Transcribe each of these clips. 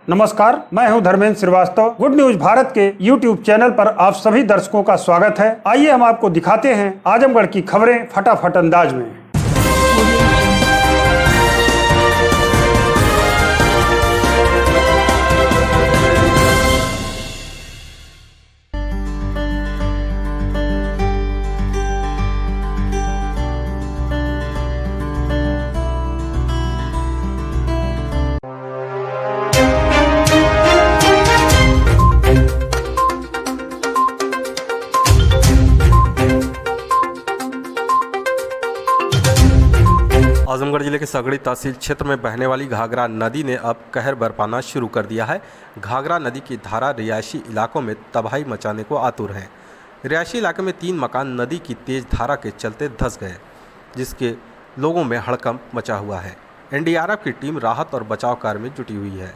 नमस्कार, मैं हूं धर्मेंद्र श्रीवास्तव। गुड न्यूज भारत के YouTube चैनल पर आप सभी दर्शकों का स्वागत है। आइए हम आपको दिखाते हैं आजमगढ़ की खबरें फटाफट अंदाज में। आजमगढ़ जिले के सगड़ी तहसील क्षेत्र में बहने वाली घाघरा नदी ने अब कहर बरपाना शुरू कर दिया है। घाघरा नदी की धारा रिहायशी इलाकों में तबाही मचाने को आतुर है। रिहायशी इलाके में 3 मकान नदी की तेज धारा के चलते धंस गए, जिसके लोगों में हड़कंप मचा हुआ है। एनडीआरएफ की टीम राहत और बचाव कार्य में जुटी हुई है।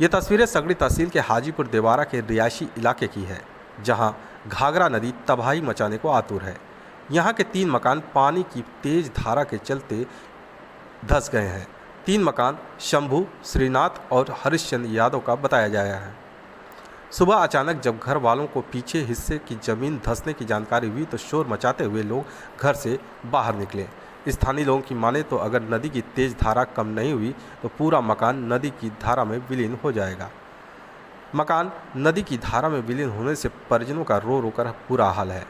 ये तस्वीरें सगड़ी तहसील के हाजीपुर देवारा के रिहायशी इलाके की है, जहाँ घाघरा नदी तबाही मचाने को आतुर है। यहाँ के 3 मकान पानी की तेज धारा के चलते धंस गए हैं। 3 मकान शंभू, श्रीनाथ और हरिश्चंद्र यादव का बताया गया है। सुबह अचानक जब घर वालों को पीछे हिस्से की जमीन धंसने की जानकारी हुई तो शोर मचाते हुए लोग घर से बाहर निकले। स्थानीय लोगों की माने तो अगर नदी की तेज धारा कम नहीं हुई तो पूरा मकान नदी की धारा में विलीन हो जाएगा। मकान नदी की धारा में विलीन होने से परिजनों का रो रो कर बुरा हाल है।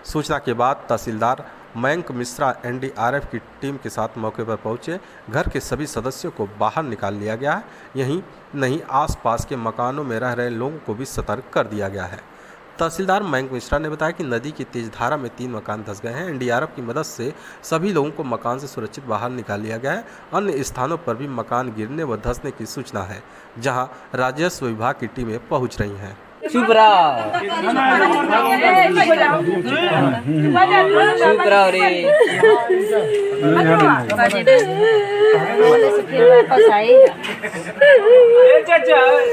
सूचना के बाद तहसीलदार मयंक मिश्रा एनडीआरएफ की टीम के साथ मौके पर पहुंचे। घर के सभी सदस्यों को बाहर निकाल लिया गया है। यहीं नहीं, आसपास के मकानों में रह रहे लोगों को भी सतर्क कर दिया गया है। तहसीलदार मयंक मिश्रा ने बताया कि नदी की तेज धारा में 3 मकान धंस गए हैं। एनडीआरएफ की मदद से सभी लोगों को मकान से सुरक्षित बाहर निकाल लिया गया है। अन्य स्थानों पर भी मकान गिरने व धंसने की सूचना है, जहाँ राजस्व विभाग की टीमें पहुँच रही हैं। चुप रहो रे।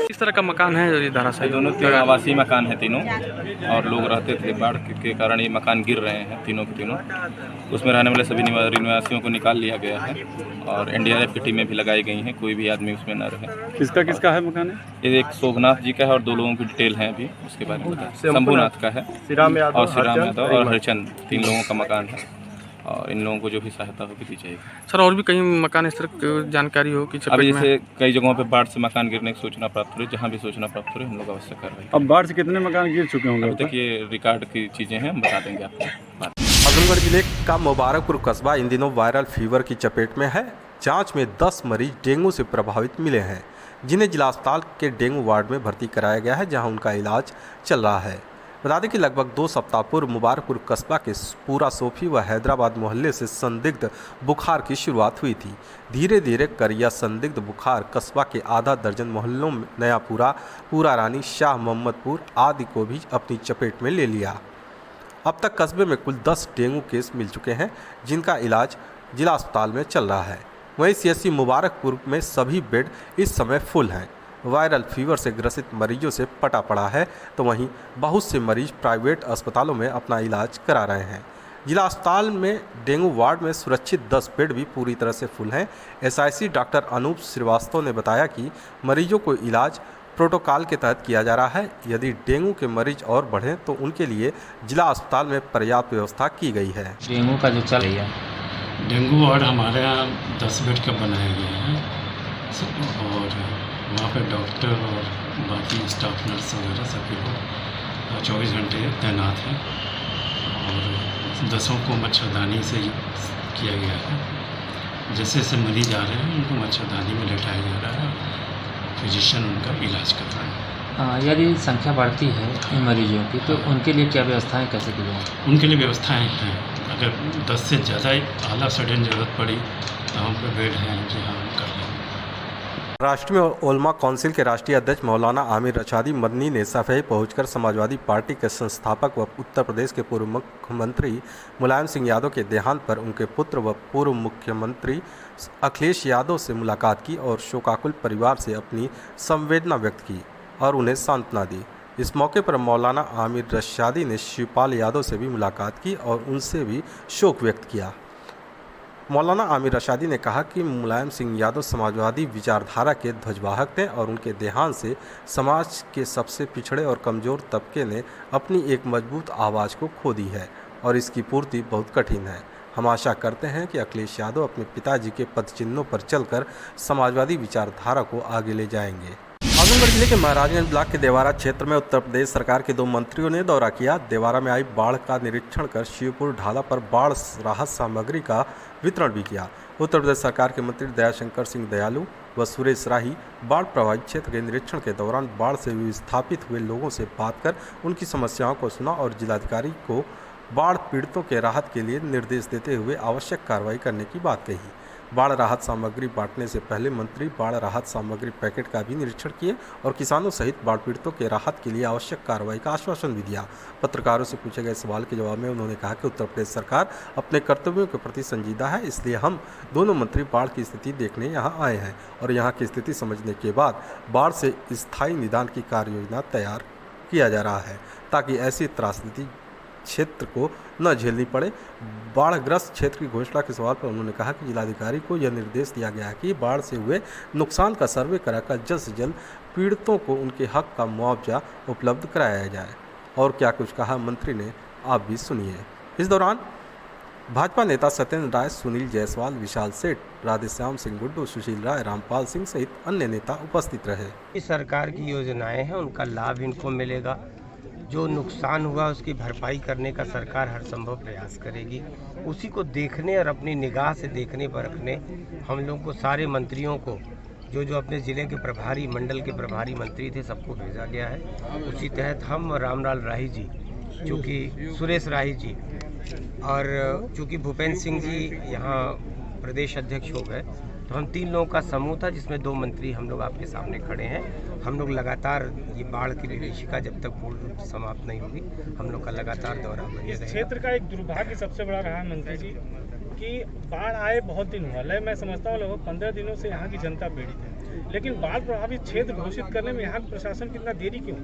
किस तरह का मकान है? ये धराशायी दोनों 3 आवासीय मकान है तीनों, और लोग रहते थे। बाढ़ के कारण ये मकान गिर रहे हैं तीनों के तीनों। उसमें रहने वाले सभी निवासियों को निकाल लिया गया है और एनडीआरएफ की टीमें भी लगाई गई हैं। कोई भी आदमी उसमें न रहे। किसका है मकान है? ये एक शोभनाथ जी का है और 2 लोगों की डिटेल है अभी उसके बारे में बता। शंभूनाथ का है और श्रीराम यादव और हरिचंद, 3 लोगों का मकान है और इन लोगों को जो भी सहायता होगी दी जाएगी। सर, और भी कहीं मकान इस तरह की जानकारी हो कि अभी जैसे कई जगहों पे बाढ़ से मकान गिरने की सूचना प्राप्त हो रही है। जहाँ भी सूचना प्राप्त हो रही है हम लोग अवश्य कर रहे हैं। अब बाढ़ से कितने मकान गिर चुके होंगे? अभी तक ये रिकॉर्ड की चीज़ें हैं, हम बता देंगे आपको। आजमगढ़ जिले का मुबारकपुर कस्बा इन दिनों वायरल फीवर की चपेट में है। जांच में 10 मरीज डेंगू से प्रभावित मिले हैं, जिन्हें जिला अस्पताल के डेंगू वार्ड में भर्ती कराया गया है, जहां उनका इलाज चल रहा है। बता दें कि लगभग 2 सप्ताह पूर्व मुबारकपुर कस्बा के पूरा सोफी व हैदराबाद मोहल्ले से संदिग्ध बुखार की शुरुआत हुई थी। धीरे धीरे कर यह संदिग्ध बुखार कस्बा के आधा दर्जन मोहल्लों में नयापुरा, पूरा रानी, शाह मोहम्मदपुर आदि को भी अपनी चपेट में ले लिया। अब तक कस्बे में कुल 10 डेंगू केस मिल चुके हैं, जिनका इलाज जिला अस्पताल में चल रहा है। वहीं सीएचसी मुबारकपुर में सभी बेड इस समय फुल हैं। वायरल फीवर से ग्रसित मरीजों से पटा पड़ा है, तो वहीं बहुत से मरीज प्राइवेट अस्पतालों में अपना इलाज करा रहे हैं। जिला अस्पताल में डेंगू वार्ड में सुरक्षित 10 बेड भी पूरी तरह से फुल हैं। एसआईसी डॉक्टर अनूप श्रीवास्तव ने बताया कि मरीजों को इलाज प्रोटोकॉल के तहत किया जा रहा है। यदि डेंगू के मरीज और बढ़ें तो उनके लिए जिला अस्पताल में पर्याप्त व्यवस्था की गई है। डेंगू का जो चल रही है, डेंगू वार्ड हमारे यहाँ 10 बेड का बनाया गया है और वहाँ पे डॉक्टर और बाकी स्टाफ नर्स वगैरह सभी लोग 24 घंटे तैनात हैं और 10 को मच्छरदानी से किया गया है। जैसे जैसे मरीज आ रहे हैं उनको मच्छरदानी में लेटाया जा रहा है, फिजिशियन उनका इलाज कर रहा है। यदि संख्या बढ़ती है इन मरीजों की तो उनके लिए क्या व्यवस्थाएं कैसे की जाएँ? उनके लिए व्यवस्थाएं हैं। अगर 10 से ज़्यादा आला सडन ज़रूरत पड़ी तो हम पे बेड हैं कि हम कर लेंगे। राष्ट्रीय उलमा काउंसिल के राष्ट्रीय अध्यक्ष मौलाना आमिर रशादी मदनी ने सफाई पहुंचकर समाजवादी पार्टी के संस्थापक व उत्तर प्रदेश के पूर्व मुख्यमंत्री मुलायम सिंह यादव के देहांत पर उनके पुत्र व पूर्व मुख्यमंत्री अखिलेश यादव से मुलाकात की और शोकाकुल परिवार से अपनी संवेदना व्यक्त की और उन्हें सांत्वना दी। इस मौके पर मौलाना आमिर रशादी ने शिवपाल यादव से भी मुलाकात की और उनसे भी शोक व्यक्त किया। मौलाना आमिर रशादी ने कहा कि मुलायम सिंह यादव समाजवादी विचारधारा के ध्वजवाहक थे और उनके देहांत से समाज के सबसे पिछड़े और कमज़ोर तबके ने अपनी एक मजबूत आवाज़ को खो दी है और इसकी पूर्ति बहुत कठिन है। हम आशा करते हैं कि अखिलेश यादव अपने पिताजी के पदचिन्हों पर चलकर समाजवादी विचारधारा को आगे ले जाएंगे। आजमगढ़ जिले के महाराजगंज ब्लॉक के देवारा क्षेत्र में उत्तर प्रदेश सरकार के 2 मंत्रियों ने दौरा किया। देवारा में आई बाढ़ का निरीक्षण कर शिवपुर ढाला पर बाढ़ राहत सामग्री का वितरण भी किया। उत्तर प्रदेश सरकार के मंत्री दयाशंकर सिंह दयालु व सुरेश राही बाढ़ प्रभावित क्षेत्र के निरीक्षण के दौरान बाढ़ से विस्थापित हुए लोगों से बात कर उनकी समस्याओं को सुना और जिलाधिकारी को बाढ़ पीड़ितों के राहत के लिए निर्देश देते हुए आवश्यक कार्रवाई करने की बात कही। बाढ़ राहत सामग्री बांटने से पहले मंत्री बाढ़ राहत सामग्री पैकेट का भी निरीक्षण किए और किसानों सहित बाढ़ पीड़ितों के राहत के लिए आवश्यक कार्रवाई का आश्वासन भी दिया। पत्रकारों से पूछे गए सवाल के जवाब में उन्होंने कहा कि उत्तर प्रदेश सरकार अपने कर्तव्यों के प्रति संजीदा है, इसलिए हम दोनों मंत्री बाढ़ की स्थिति देखने यहाँ आए हैं और यहाँ की स्थिति समझने के बाद बाढ़ से स्थायी निदान की कार्य योजना तैयार किया जा रहा है ताकि ऐसी त्रासदी क्षेत्र को न झेलनी पड़े। बाढ़ग्रस्त क्षेत्र की घोषणा के सवाल पर उन्होंने कहा कि जिलाधिकारी को यह निर्देश दिया गया है कि बाढ़ से हुए नुकसान का सर्वे कराकर जल्द से जल्द पीड़ितों को उनके हक का मुआवजा उपलब्ध कराया जाए। और क्या कुछ कहा मंत्री ने, आप भी सुनिए। इस दौरान भाजपा नेता सत्येंद्र राय, सुनील जायसवाल, विशाल सेठ, राधेश्याम सिंह गुड्डू, सुशील राय, रामपाल सिंह सहित अन्य नेता उपस्थित रहे। इस सरकार की योजनाएं हैं, उनका लाभ इनको मिलेगा। जो नुकसान हुआ उसकी भरपाई करने का सरकार हर संभव प्रयास करेगी। उसी को देखने और अपनी निगाह से देखने पर रखने हम लोग को सारे मंत्रियों को जो अपने ज़िले के प्रभारी मंडल के प्रभारी मंत्री थे सबको भेजा गया है। उसी तहत हम और रामलाल राही जी, चूँकि सुरेश राही जी और चूँकि भूपेंद्र सिंह जी यहाँ प्रदेश अध्यक्ष हो गए तो हम 3 लोगों का समूह था जिसमें 2 मंत्री हम लोग आपके सामने खड़े हैं। हम लोग लगातार ये बाढ़ की विभीषिका जब तक पूर्ण रूप से समाप्त नहीं होगी हम लोग का लगातार दौरा बने रहेगा। इस क्षेत्र का एक दुर्भाग्य सबसे बड़ा रहा मंत्री जी कि बाढ़ आए बहुत दिन हुआ है। मैं समझता हूँ लगभग 15 दिनों से यहाँ की जनता पीड़ित है, लेकिन बाढ़ प्रभावित क्षेत्र घोषित करने में यहाँ प्रशासन कितना देरी क्यों?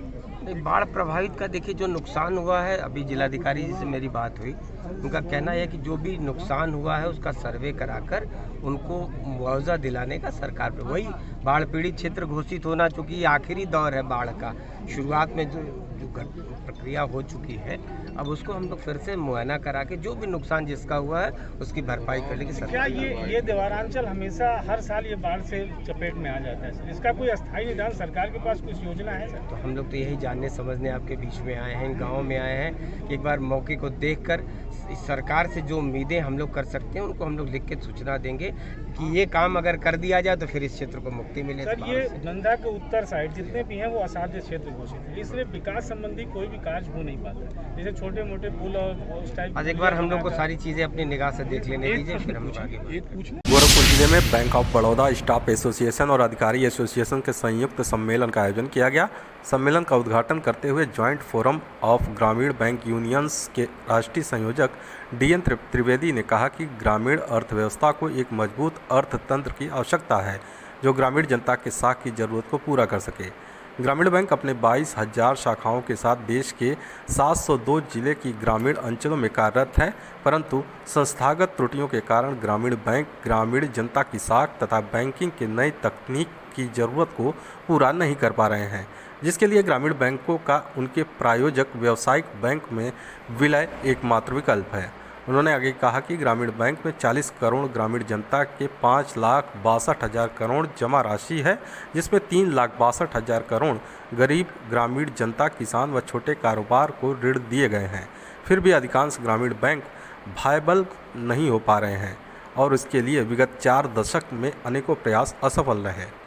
बाढ़ प्रभावित का देखिए जो नुकसान हुआ है, अभी जिलाधिकारी जी से मेरी बात हुई, उनका कहना है कि जो भी नुकसान हुआ है उसका सर्वे कराकर उनको मुआवजा दिलाने का सरकार पे, वही बाढ़ पीड़ित क्षेत्र घोषित होना, चूँकि आखिरी दौर है बाढ़ का, शुरुआत में जो प्रक्रिया हो चुकी है अब उसको हम लोग फिर से मुआयना करा के जो भी नुकसान जिसका हुआ है उसकी भरपाई करने की सरकार। क्या ये देवारांचल हमेशा हर साल ये बाढ़ से चपेट में आ जाता है, इसका कोई अस्थायी निदान सरकार के पास कुछ योजना है सर? तो हम लोग तो यही जानने समझने आपके बीच में आए हैं, गाँव में आए हैं कि एक बार मौके को देख कर इस सरकार से जो उम्मीदें हम लोग कर सकते हैं उनको हम लोग लिख के सूचना देंगे कि ये काम अगर कर दिया जाए तो फिर इस क्षेत्र को मुक्ति मिले। सर ये गंगा के उत्तर साइड जितने भी हैं वो असाध्य क्षेत्र घोषित है, इसलिए विकास संबंधी कोई भी कार्य हो नहीं पाता, जैसे छोटे मोटे पुल और उस टाइप। आज एक बार हम लोग को सारी चीजें अपनी निगाह से देख लेने दीजिए, फिर हम लोग आगे। गोरखपुर जिले में bank of Baroda staff association और अधिकारी एसोसिएशन के संयुक्त सम्मेलन का आयोजन किया गया। सम्मेलन का उद्घाटन करते हुए ज्वाइंट फोरम ऑफ ग्रामीण बैंक यूनियंस के राष्ट्रीय संयोजक DN त्रिवेदी ने कहा कि ग्रामीण अर्थव्यवस्था को एक मजबूत अर्थतंत्र की आवश्यकता है जो ग्रामीण जनता के साख की जरूरत को पूरा कर सके। ग्रामीण बैंक अपने 22,000 शाखाओं के साथ देश के 702 जिले की ग्रामीण अंचलों में कार्यरत है, परंतु संस्थागत त्रुटियों के कारण ग्रामीण बैंक ग्रामीण जनता की साख तथा बैंकिंग के नई तकनीक की ज़रूरत को पूरा नहीं कर पा रहे हैं, जिसके लिए ग्रामीण बैंकों का उनके प्रायोजक व्यावसायिक बैंक में विलय एकमात्र विकल्प है। उन्होंने आगे कहा कि ग्रामीण बैंक में 40 करोड़ ग्रामीण जनता के 5,62,000 करोड़ जमा राशि है, जिसमें 3,62,000 करोड़ गरीब ग्रामीण जनता, किसान व छोटे कारोबार को ऋण दिए गए हैं। फिर भी अधिकांश ग्रामीण बैंक वायबल नहीं हो पा रहे हैं और इसके लिए विगत 4 दशक में अनेकों प्रयास असफल रहे।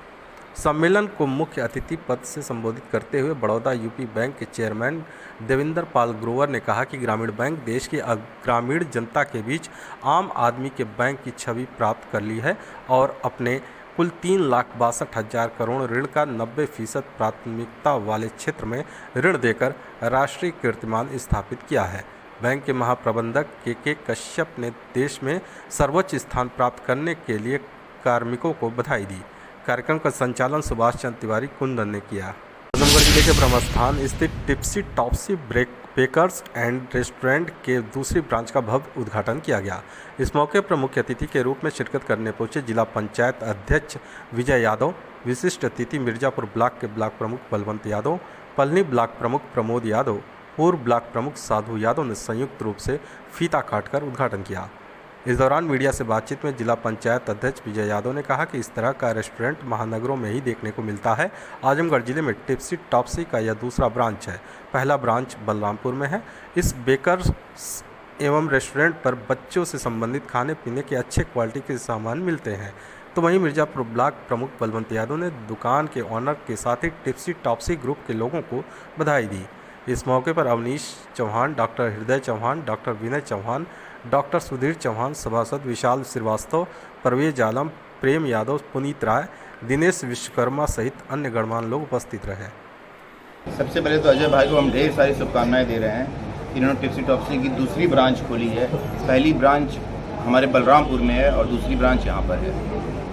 सम्मेलन को मुख्य अतिथि पद से संबोधित करते हुए बड़ौदा यूपी बैंक के चेयरमैन देवेंद्र पाल ग्रोवर ने कहा कि ग्रामीण बैंक देश के ग्रामीण जनता के बीच आम आदमी के बैंक की छवि प्राप्त कर ली है और अपने कुल 3,62,000 करोड़ ऋण का 90% प्राथमिकता वाले क्षेत्र में ऋण देकर राष्ट्रीय कीर्तिमान स्थापित किया है। बैंक के महाप्रबंधक के कश्यप ने देश में सर्वोच्च स्थान प्राप्त करने के लिए कार्मिकों को बधाई दी। कार्यक्रम का संचालन सुभाष चंद्र तिवारी कुंदन ने किया। आजमगढ़ जिले के ब्रह्मस्थान स्थित Tipsy Topsy Break Bakers and restaurant के दूसरी ब्रांच का भव्य उद्घाटन किया गया। इस मौके पर मुख्य अतिथि के रूप में शिरकत करने पहुंचे जिला पंचायत अध्यक्ष विजय यादव, विशिष्ट अतिथि मिर्जापुर ब्लॉक के ब्लॉक प्रमुख बलवंत यादव, पलनी ब्लॉक प्रमुख प्रमोद यादव, पूर्व ब्लॉक प्रमुख साधु यादव ने संयुक्त रूप से फीता काटकर उद्घाटन किया। इस दौरान मीडिया से बातचीत में जिला पंचायत अध्यक्ष विजय यादव ने कहा कि इस तरह का रेस्टोरेंट महानगरों में ही देखने को मिलता है। आजमगढ़ जिले में टिप्सी टॉप्सी का यह दूसरा ब्रांच है। पहला ब्रांच बलरामपुर में है। इस बेकर्स एवं रेस्टोरेंट पर बच्चों से संबंधित खाने पीने के अच्छे क्वालिटी के सामान मिलते हैं। तो वहीं मिर्जापुर ब्लॉक प्रमुख बलवंत यादव ने दुकान के ऑनर के साथ ही टिप्सी टॉप्सी ग्रुप के लोगों को बधाई दी। इस मौके पर अवनीश चौहान, डॉक्टर हृदय चौहान, डॉक्टर विनय चौहान, डॉक्टर सुधीर चौहान, सभासद विशाल श्रीवास्तव, परवेज आलम, प्रेम यादव, पुनीत राय, दिनेश विश्वकर्मा सहित अन्य गणमान्य लोग उपस्थित रहे। सबसे पहले तो अजय भाई को हम ढेर सारी शुभकामनाएं दे रहे हैं। इन्होंने टिप्सी टॉप्सी की दूसरी ब्रांच खोली है। पहली ब्रांच हमारे बलरामपुर में है और दूसरी ब्रांच यहाँ पर है।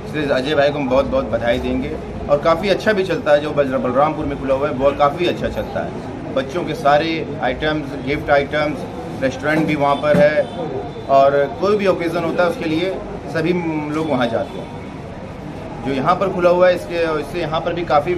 इसलिए अजय भाई को हम बहुत बहुत बधाई देंगे। और काफ़ी अच्छा भी चलता है, जो बलरामपुर में खुला हुआ है वो काफ़ी अच्छा चलता है। बच्चों के सारे आइटम्स, गिफ्ट आइटम्स, रेस्टोरेंट भी वहाँ पर है और कोई भी ओकेज़न होता है उसके लिए सभी लोग वहाँ जाते हैं। जो यहाँ पर खुला हुआ है इससे यहाँ पर भी काफ़ी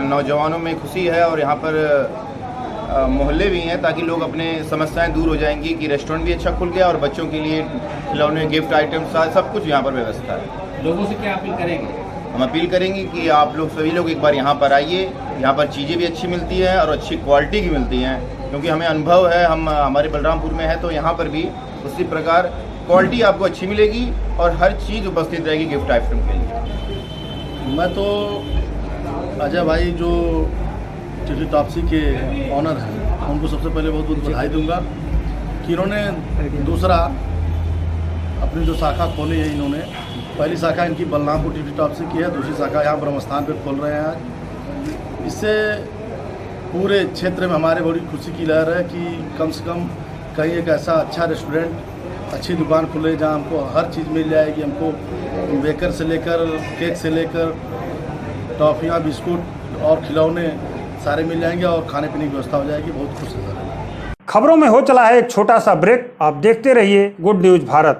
नौजवानों में खुशी है और यहाँ पर मोहल्ले भी हैं, ताकि लोग अपने समस्याएं दूर हो जाएंगी कि रेस्टोरेंट भी अच्छा खुल गया और बच्चों के लिए खिलौने, गिफ्ट आइटम्स, सब कुछ यहाँ पर व्यवस्था है। लोगों से क्या अपील करेंगे? हम अपील करेंगे कि आप लोग सभी लोग एक बार यहाँ पर आइए। यहाँ पर चीज़ें भी अच्छी मिलती हैं और अच्छी क्वालिटी की मिलती हैं, क्योंकि हमें अनुभव है, हम हमारे बलरामपुर में है तो यहाँ पर भी उसी प्रकार क्वालिटी आपको अच्छी मिलेगी और हर चीज़ उपस्थित रहेगी गिफ्ट आइटम के लिए। मैं तो अजय भाई जो टिप्सी टॉप्सी के ऑनर हैं, उनको सबसे पहले बहुत बहुत बधाई दूंगा कि इन्होंने दूसरा अपनी जो शाखा खोली है, इन्होंने पहली शाखा इनकी बलरामपुर टिप्सी टॉप्सी की है, दूसरी शाखा यहाँ ब्रह्मस्थान पे खोल रहे हैं। इससे पूरे क्षेत्र में हमारे बड़ी खुशी की लहर है कि कम से कम कहीं एक ऐसा अच्छा रेस्टोरेंट, अच्छी दुकान खुले जहाँ हमको हर चीज़ मिल जाएगी। हमको बेकर से लेकर केक से लेकर टॉफ़ियाँ, बिस्कुट और खिलौने सारे मिल जाएंगे और खाने पीने की व्यवस्था हो जाएगी। बहुत खुश है। खबरों में हो चला है एक छोटा सा ब्रेक। आप देखते रहिए गुड न्यूज भारत।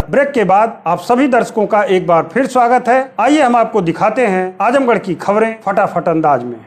ब्रेक के बाद आप सभी दर्शकों का एक बार फिर स्वागत है। आइए हम आपको दिखाते हैं आजमगढ़ की खबरें फटाफट अंदाज में।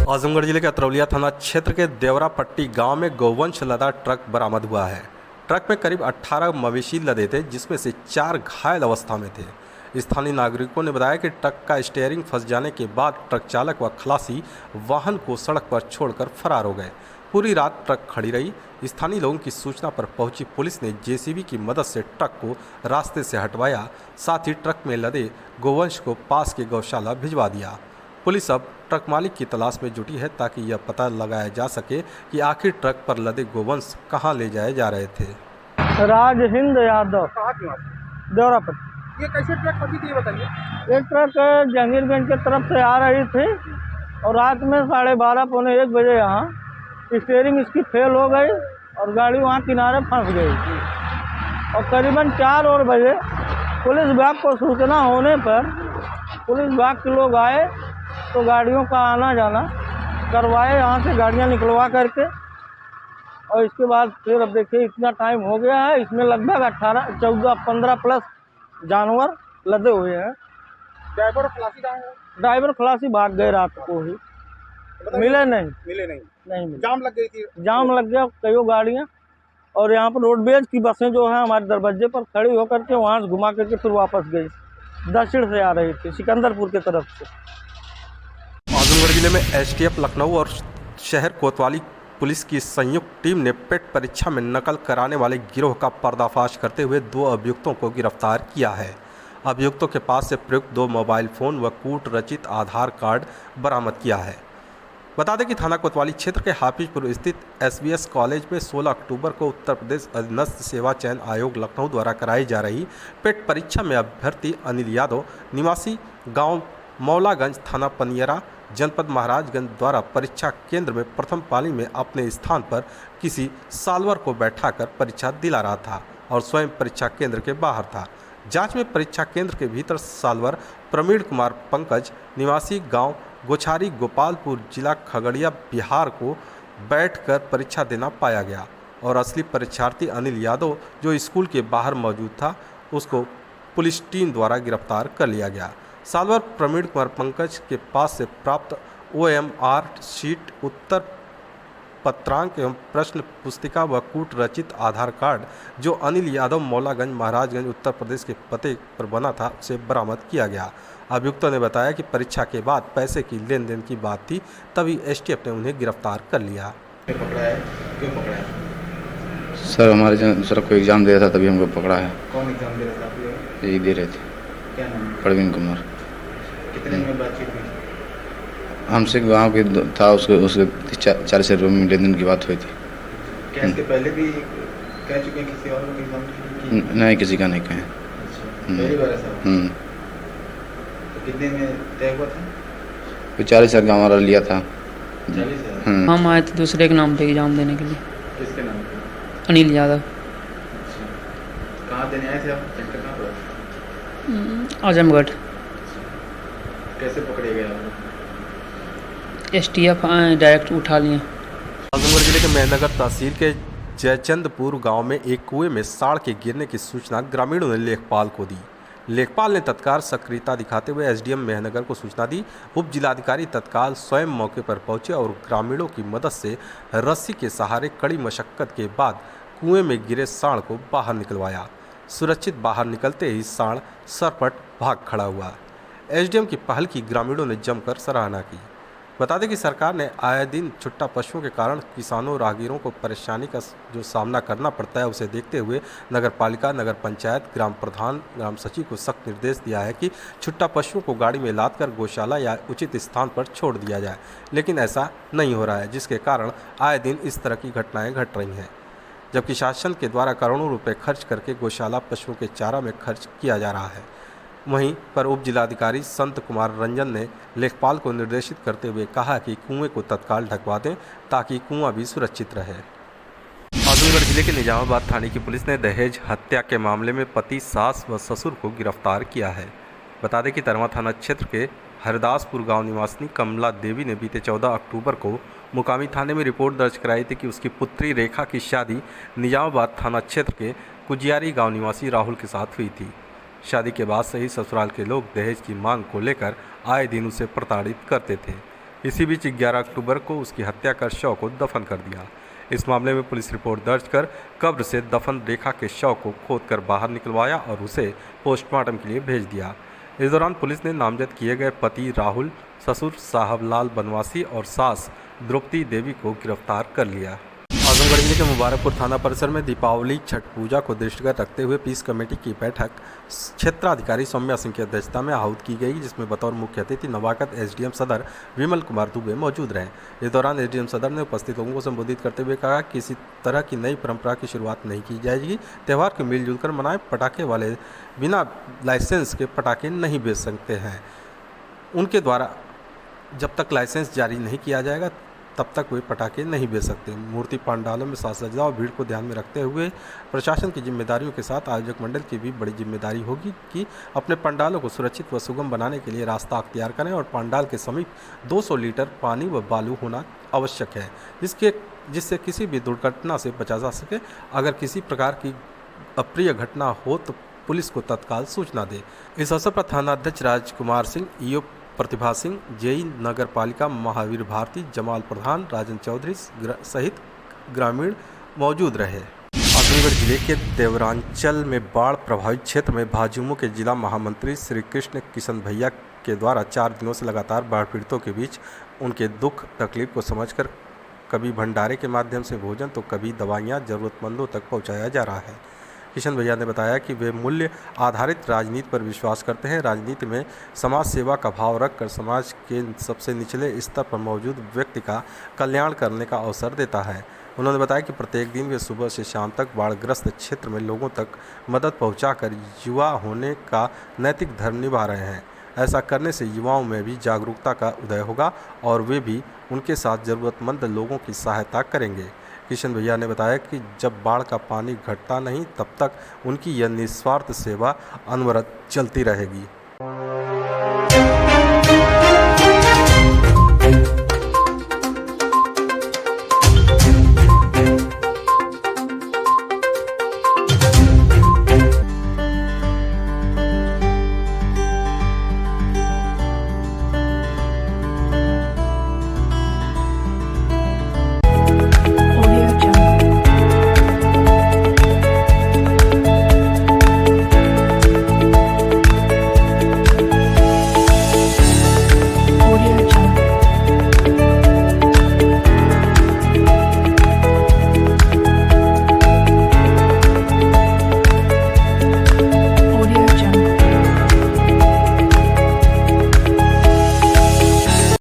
आजमगढ़ जिले के अतरौलिया थाना क्षेत्र के देवरा पट्टी गांव में गौवंश लदा ट्रक बरामद हुआ है। ट्रक में करीब 18 मवेशी लदे थे, जिसमें से 4 घायल अवस्था में थे। स्थानीय नागरिकों ने बताया कि ट्रक का स्टीयरिंग फंस जाने के बाद ट्रक चालक व खलासी वाहन को सड़क पर छोड़कर फरार हो गए। पूरी रात ट्रक खड़ी रही। स्थानीय लोगों की सूचना पर पहुंची पुलिस ने जेसीबी की मदद से ट्रक को रास्ते से हटवाया। साथ ही ट्रक में लदे गोवंश को पास के गौशाला भिजवा दिया। पुलिस अब ट्रक मालिक की तलाश में जुटी है, ताकि यह पता लगाया जा सके कि आखिर ट्रक पर लदे गोवंश कहां ले जाए जा रहे थे। राज हिंद यादव, देवरा पट्टी। ये कैसे ट्रक फंसी थी, बताइए। एक ट्रक जहांगीरगंज की तरफ से आ रही थी और रात में 12:30 पौने 1 बजे यहाँ स्टीयरिंग इसकी फेल हो गई और गाड़ी वहाँ किनारे फंस गई। और करीबन 4 बजे पुलिस विभाग को सूचना होने पर पुलिस विभाग के लोग आए तो गाड़ियों का आना जाना करवाए, यहाँ से गाड़ियाँ निकलवा करके। और इसके बाद फिर अब देखिए इतना टाइम हो गया है, इसमें लगभग 18, 14, 15 प्लस जानवर लदे हुए हैं। ड्राइवर खलासी कहाँ है? ड्राइवर खलासी भाग गए रात को ही, मिले नहीं मिले। जाम लग गई थी? जाम लग गया कई गाड़ियाँ। और यहाँ पर रोडवेज की बसें जो हैं हमारे दरवाजे पर खड़ी होकर के वहाँ से घुमा करके फिर वापस गई। दक्षिण से आ रही थी, सिकंदरपुर की तरफ से। आजमगढ़ जिले में एसटीएफ लखनऊ और शहर कोतवाली पुलिस की संयुक्त टीम ने पेट परीक्षा में नकल कराने वाले गिरोह का पर्दाफाश करते हुए 2 अभियुक्तों को गिरफ्तार किया है। अभियुक्तों के पास से प्रयुक्त 2 मोबाइल फ़ोन व कूट रचित आधार कार्ड बरामद किया है। बता दें कि थाना कोतवाली क्षेत्र के हाफिजपुर स्थित SBS कॉलेज में 16 अक्टूबर को उत्तर प्रदेश अधीनस्थ सेवा चयन आयोग लखनऊ द्वारा कराई जा रही पेट परीक्षा में अभ्यर्थी अनिल यादव निवासी गांव मौलागंज थाना पनियरा जनपद महाराजगंज द्वारा परीक्षा केंद्र में प्रथम पाली में अपने स्थान पर किसी साल्वर को बैठाकर परीक्षा दिला रहा था और स्वयं परीक्षा केंद्र के बाहर था। जांच में परीक्षा केंद्र के भीतर साल्वर प्रवीण कुमार पंकज निवासी गांव गोछारी गोपालपुर जिला खगड़िया बिहार को बैठकर परीक्षा देना पाया गया और असली परीक्षार्थी अनिल यादव जो स्कूल के बाहर मौजूद था उसको पुलिस टीम द्वारा गिरफ्तार कर लिया गया। साल्वर प्रवीण कुमार पंकज के पास से प्राप्त OMR शीट, उत्तर पत्रांक एवं प्रश्न पुस्तिका व कूट रचित आधार कार्ड जो अनिल यादव मौलागंज महाराजगंज उत्तर प्रदेश के पते पर बना था उसे बरामद किया गया। अभियुक्तों ने बताया कि परीक्षा के बाद पैसे की लेन देन की बात थी, तभी STF ने उन्हें गिरफ्तार कर लिया। पकड़ा है? क्यों पकड़ा है? सर हमारे दूसरा कोई एग्ज़ाम दे रहा था तभी हमको पकड़ा है। कौन एग्जाम दे रहा था आप? यही दे रहे थे। क्या नाम? प्रवीण कुमार। कितने दिन में बातचीत हुई? हमसे गाँव के था उसके 40 रुपये में लेन देन की बात हुई थी। क्या इसके पहले भी कह चुके हैं किसी और को एग्जाम? नहीं, किसी का नहीं कहें। पहली बार ऐसा? तो कितने में तय हुआ था? 40,000 का हमारा लिया था। 40,000? हम आए थे दूसरे के नाम पे एग्जाम देने के लिए। किसके नाम पे? अनिल यादव। कहाँ देने आए थे आप? सेंटर कहाँ पर? आजमगढ़। कैसे पकड़े गए आप? STF डायरेक्ट उठा लिए। आजमगढ़ जिले के मेहनगर तहसील के जयचंदपुर गांव में एक कुएं में साड़ के गिरने की सूचना ग्रामीणों ने लेखपाल को दी। लेखपाल ने तत्काल सक्रियता दिखाते हुए SDM मेहनगर को सूचना दी। उप जिलाधिकारी तत्काल स्वयं मौके पर पहुंचे और ग्रामीणों की मदद से रस्सी के सहारे कड़ी मशक्कत के बाद कुएं में गिरे साड़ को बाहर निकलवाया। सुरक्षित बाहर निकलते ही साड़ सरपट भाग खड़ा हुआ। SDM की पहल की ग्रामीणों ने जमकर सराहना की। बता दें कि सरकार ने आए दिन छुट्टा पशुओं के कारण किसानों और राहगीरों को परेशानी का जो सामना करना पड़ता है उसे देखते हुए नगर पालिका, नगर पंचायत, ग्राम प्रधान, ग्राम सचिव को सख्त निर्देश दिया है कि छुट्टा पशुओं को गाड़ी में लादकर गौशाला या उचित स्थान पर छोड़ दिया जाए, लेकिन ऐसा नहीं हो रहा है, जिसके कारण आए दिन इस तरह की घटनाएं घट रही हैं। जबकि शासन के द्वारा करोड़ों रुपये खर्च करके गौशाला पशुओं के चारा में खर्च किया जा रहा है। वहीं पर उप जिलाधिकारी संत कुमार रंजन ने लेखपाल को निर्देशित करते हुए कहा कि कुएं को तत्काल ढकवा दें ताकि कुआं भी सुरक्षित रहे। आजमगढ़ जिले के निजामाबाद थाने की पुलिस ने दहेज हत्या के मामले में पति, सास व ससुर को गिरफ्तार किया है। बता दें कि तरवा थाना क्षेत्र के हरदासपुर गांव निवासिनी कमला देवी ने बीते 14 अक्टूबर को मुकामी थाने में रिपोर्ट दर्ज कराई थी कि उसकी पुत्री रेखा की शादी निजामाबाद थाना क्षेत्र के कुजियारी गाँव निवासी राहुल के साथ हुई थी। शादी के बाद से ही ससुराल के लोग दहेज की मांग को लेकर आए दिन उसे प्रताड़ित करते थे। इसी बीच 11 अक्टूबर को उसकी हत्या कर शव को दफन कर दिया। इस मामले में पुलिस रिपोर्ट दर्ज कर कब्र से दफन रेखा के शव को खोदकर बाहर निकलवाया और उसे पोस्टमार्टम के लिए भेज दिया। इस दौरान पुलिस ने नामजद किए गए पति राहुल, ससुर साहबलाल बनवासी और सास द्रौपदी देवी को गिरफ्तार कर लिया। आजमगढ़ जिले के मुबारकपुर थाना परिसर में दीपावली छठ पूजा को दृष्टिगत रखते हुए पीस कमेटी की बैठक क्षेत्राधिकारी सौम्या सिंह की अध्यक्षता में आहूत की गई, जिसमें बतौर मुख्य अतिथि नवागत SDM सदर विमल कुमार दुबे मौजूद रहे। इस दौरान SDM सदर ने उपस्थित लोगों को संबोधित करते हुए कहा कि किसी तरह की नई परंपरा की शुरुआत नहीं की जाएगी। त्यौहार को मिलजुल कर मनाएं। पटाखे वाले बिना लाइसेंस के पटाखे नहीं बेच सकते हैं। उनके द्वारा जब तक लाइसेंस जारी नहीं किया जाएगा तब तक वे पटाखे नहीं बेच सकते। मूर्ति पंडालों में साज सज्जा और भीड़ को ध्यान में रखते हुए प्रशासन की जिम्मेदारियों के साथ आयोजक मंडल की भी बड़ी जिम्मेदारी होगी कि अपने पंडालों को सुरक्षित व सुगम बनाने के लिए रास्ता अख्तियार करें और पंडाल के समीप 200 लीटर पानी व बालू होना आवश्यक है, जिससे किसी भी दुर्घटना से बचा जा सके। अगर किसी प्रकार की अप्रिय घटना हो तो पुलिस को तत्काल सूचना दे। इस अवसर पर थानाध्यक्ष राजकुमार सिंह, EO प्रतिभा सिंह, JE नगर पालिका महावीर भारती, जमाल प्रधान, राजन चौधरी सहित ग्रामीण मौजूद रहे। आजमगढ़ जिले के देवरांचल में बाढ़ प्रभावित क्षेत्र में भाजयुमो के जिला महामंत्री श्री कृष्ण किशन भैया के द्वारा 4 दिनों से लगातार बाढ़ पीड़ितों के बीच उनके दुख तकलीफ को समझकर कभी भंडारे के माध्यम से भोजन तो कभी दवाइयाँ जरूरतमंदों तक पहुँचाया जा रहा है। किशन भैया ने बताया कि वे मूल्य आधारित राजनीति पर विश्वास करते हैं। राजनीति में समाज सेवा का भाव रखकर समाज के सबसे निचले स्तर पर मौजूद व्यक्ति का कल्याण करने का अवसर देता है। उन्होंने बताया कि प्रत्येक दिन वे सुबह से शाम तक बाढ़ग्रस्त क्षेत्र में लोगों तक मदद पहुंचाकर युवा होने का नैतिक धर्म निभा रहे हैं। ऐसा करने से युवाओं में भी जागरूकता का उदय होगा और वे भी उनके साथ ज़रूरतमंद लोगों की सहायता करेंगे। किशन भैया ने बताया कि जब बाढ़ का पानी घटता नहीं तब तक उनकी यह निस्वार्थ सेवा अनवरत चलती रहेगी।